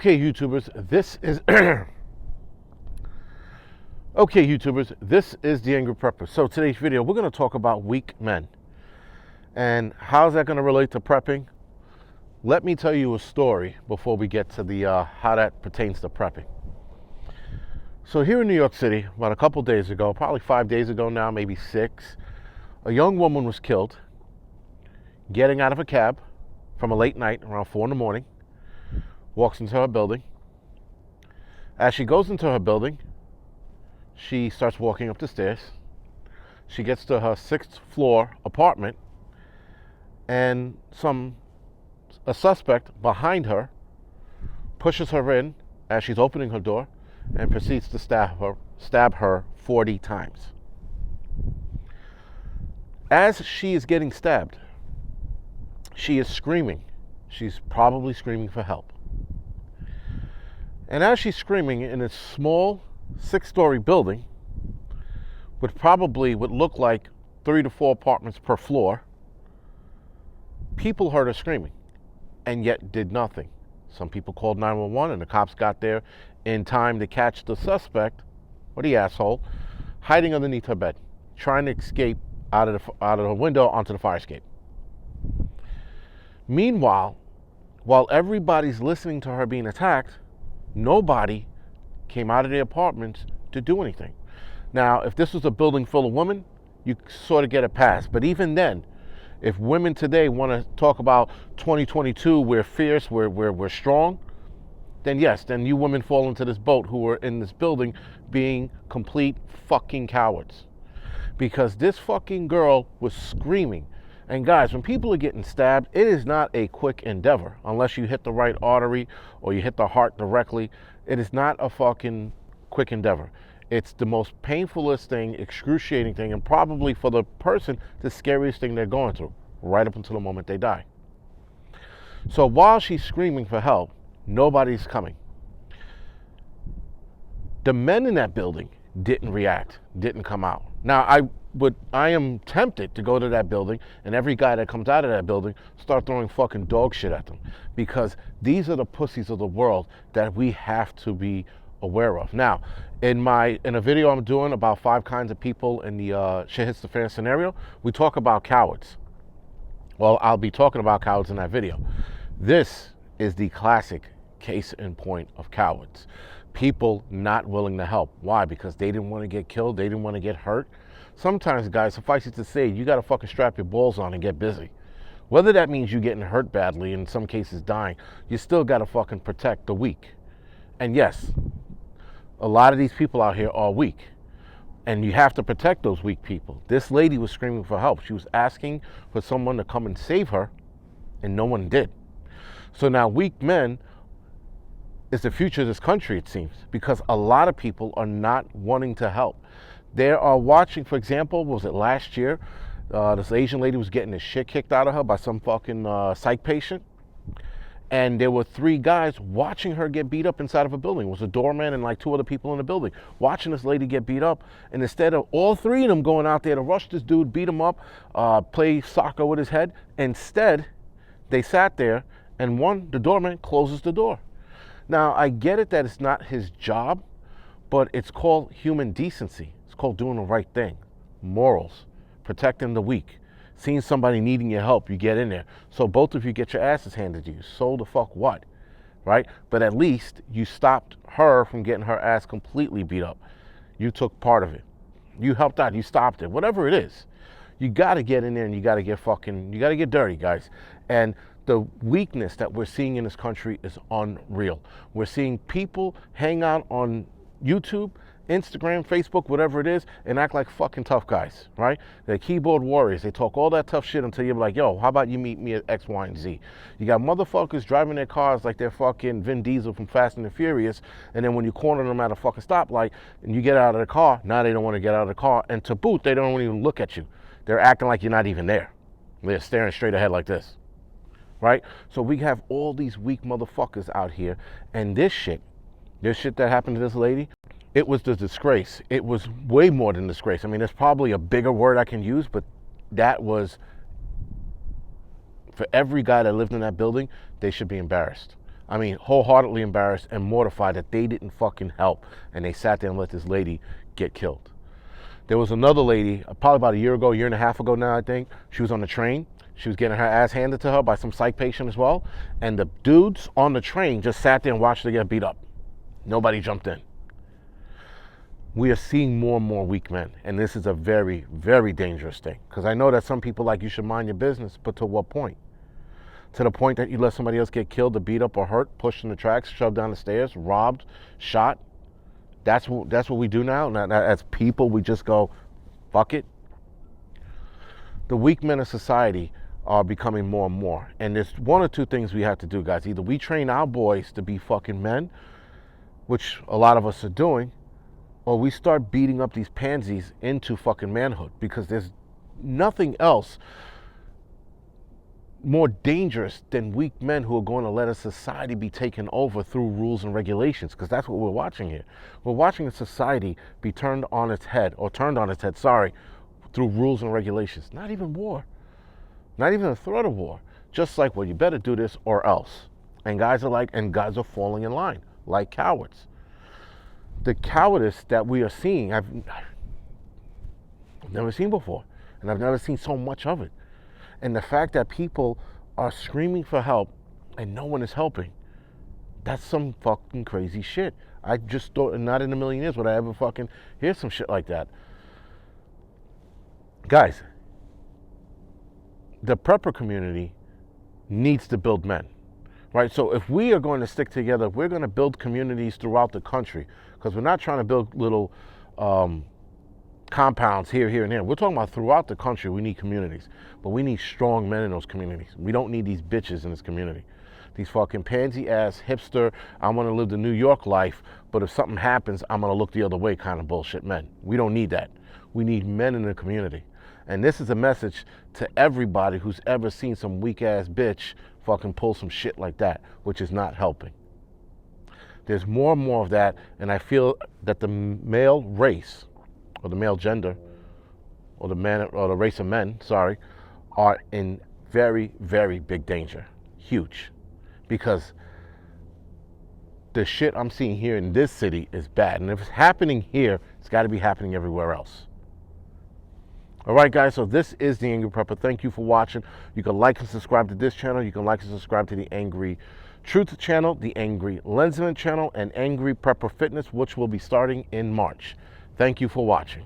Okay, YouTubers, this is okay, YouTubers, this is the Angryprepper. So today's video, we're going to talk about weak men. And how's that going to relate to prepping? Let me tell you a story before we get to the how that pertains to prepping. So here in New York City, about a couple days ago, probably 5 days ago now, maybe 6, a young woman was killed getting out of a cab from a late night around 4 in the morning. Walks into her building. As she goes into her building, she starts walking up the stairs. She gets to her 6th floor apartment, and a suspect behind her pushes her in as she's opening her door and proceeds to stab her 40 times. As she is getting stabbed, she is screaming. She's probably screaming for help. And as she's screaming in a small 6-story building with probably what looked like 3 to 4 apartments per floor, people heard her screaming and yet did nothing. Some people called 911 and the cops got there in time to catch the suspect, or the asshole, hiding underneath her bed, trying to escape out of the window onto the fire escape. Meanwhile, while everybody's listening to her being attacked, nobody came out of their apartments to do anything. Now, if this was a building full of women, you sort of get a pass. But even then, if women today want to talk about 2022, we're fierce, we're strong, then yes, then you women fall into this boat who are in this building being complete fucking cowards. Because this fucking girl was screaming. And guys, when people are getting stabbed, it is not a quick endeavor unless you hit the right artery or you hit the heart directly. It is not a fucking quick endeavor. It's the most painfulest thing, excruciating thing, and probably for the person, the scariest thing they're going through, right up until the moment they die. So while she's screaming for help, nobody's coming. The men in that building didn't react, didn't come out. Now, I am tempted to go to that building and every guy that comes out of that building start throwing fucking dog shit at them, because these are the pussies of the world that we have to be aware of. Now, in a video I'm doing about 5 kinds of people in the shit hits the fan scenario, we talk about cowards. Well, I'll be talking about cowards in that video. This is the classic case in point of cowards. People not willing to help. Why? Because they didn't want to get killed. They didn't want to get hurt. Sometimes, guys, suffice it to say, you got to fucking strap your balls on and get busy. Whether that means you getting hurt badly, in some cases dying, you still got to fucking protect the weak. And yes, a lot of these people out here are weak. And you have to protect those weak people. This lady was screaming for help. She was asking for someone to come and save her, and no one did. So now weak men is the future of this country, it seems, because a lot of people are not wanting to help. They are watching, for example, was it last year? This Asian lady was getting the shit kicked out of her by some fucking psych patient. And there were 3 guys watching her get beat up inside of a building. It was a doorman and like 2 other people in the building watching this lady get beat up. And instead of all 3 of them going out there to rush this dude, beat him up, play soccer with his head, instead they sat there and the doorman closes the door. Now, I get it that it's not his job, but it's called human decency. It's called doing the right thing. Morals, protecting the weak. Seeing somebody needing your help, you get in there. So both of you get your asses handed to you. So the fuck what, right? But at least you stopped her from getting her ass completely beat up. You took part of it. You helped out, you stopped it, whatever it is. You gotta get in there and you gotta get dirty, guys. And the weakness that we're seeing in this country is unreal. We're seeing people hang out on YouTube, Instagram, Facebook, whatever it is, and act like fucking tough guys, right? They're keyboard warriors. They talk all that tough shit until you're like, yo, how about you meet me at X, Y, and Z? You got motherfuckers driving their cars like they're fucking Vin Diesel from Fast and the Furious, and then when you corner them at a fucking stoplight and you get out of the car, now they don't want to get out of the car, and to boot, they don't even look at you. They're acting like you're not even there. They're staring straight ahead like this, right? So we have all these weak motherfuckers out here, and this shit that happened to this lady, it was the disgrace. It was way more than disgrace. I mean, there's probably a bigger word I can use, but that was, for every guy that lived in that building, they should be embarrassed. I mean, wholeheartedly embarrassed and mortified that they didn't fucking help, and they sat there and let this lady get killed. There was another lady, probably about a year ago, year and a half ago now, I think. She was on the train. She was getting her ass handed to her by some psych patient as well. And the dudes on the train just sat there and watched her get beat up. Nobody jumped in. We are seeing more and more weak men. And this is a very, very dangerous thing. Because I know that some people like, you should mind your business, but to what point? To the point that you let somebody else get killed or beat up or hurt, pushed in the tracks, shoved down the stairs, robbed, shot. That's what we do now. As people, we just go, fuck it. The weak men of society are becoming more and more. And there's one or two things we have to do, guys. Either we train our boys to be fucking men, which a lot of us are doing, or we start beating up these pansies into fucking manhood, because there's nothing else more dangerous than weak men who are going to let a society be taken over through rules and regulations, because that's what we're watching here. We're watching a society be turned on its head, through rules and regulations. Not even war. Not even a threat of war. Just like, well, you better do this or else. And guys are falling in line like cowards. The cowardice that we are seeing, I've never seen before. And I've never seen so much of it. And the fact that people are screaming for help and no one is helping, that's some fucking crazy shit. I just thought, not in a million years would I ever fucking hear some shit like that. Guys, the prepper community needs to build men, right? So if we are going to stick together, we're going to build communities throughout the country, because we're not trying to build little compounds here, and here. We're talking about throughout the country. We need communities, but we need strong men in those communities. We don't need these bitches in this community. These fucking pansy ass hipster, I want to live the New York life, but if something happens, I'm going to look the other way kind of bullshit men. We don't need that. We need men in the community. And this is a message to everybody who's ever seen some weak ass bitch fucking pull some shit like that, which is not helping. There's more and more of that, and I feel that the male race, or the male gender, or the race of men, are in very, very big danger. Huge. Because the shit I'm seeing here in this city is bad. And if it's happening here, it's got to be happening everywhere else. All right, guys, so this is the Angry Prepper. Thank you for watching. You can like and subscribe to this channel. You can like and subscribe to the Angry Truth channel, the Angry Lensman channel, and Angry Prepper Fitness, which will be starting in March. Thank you for watching.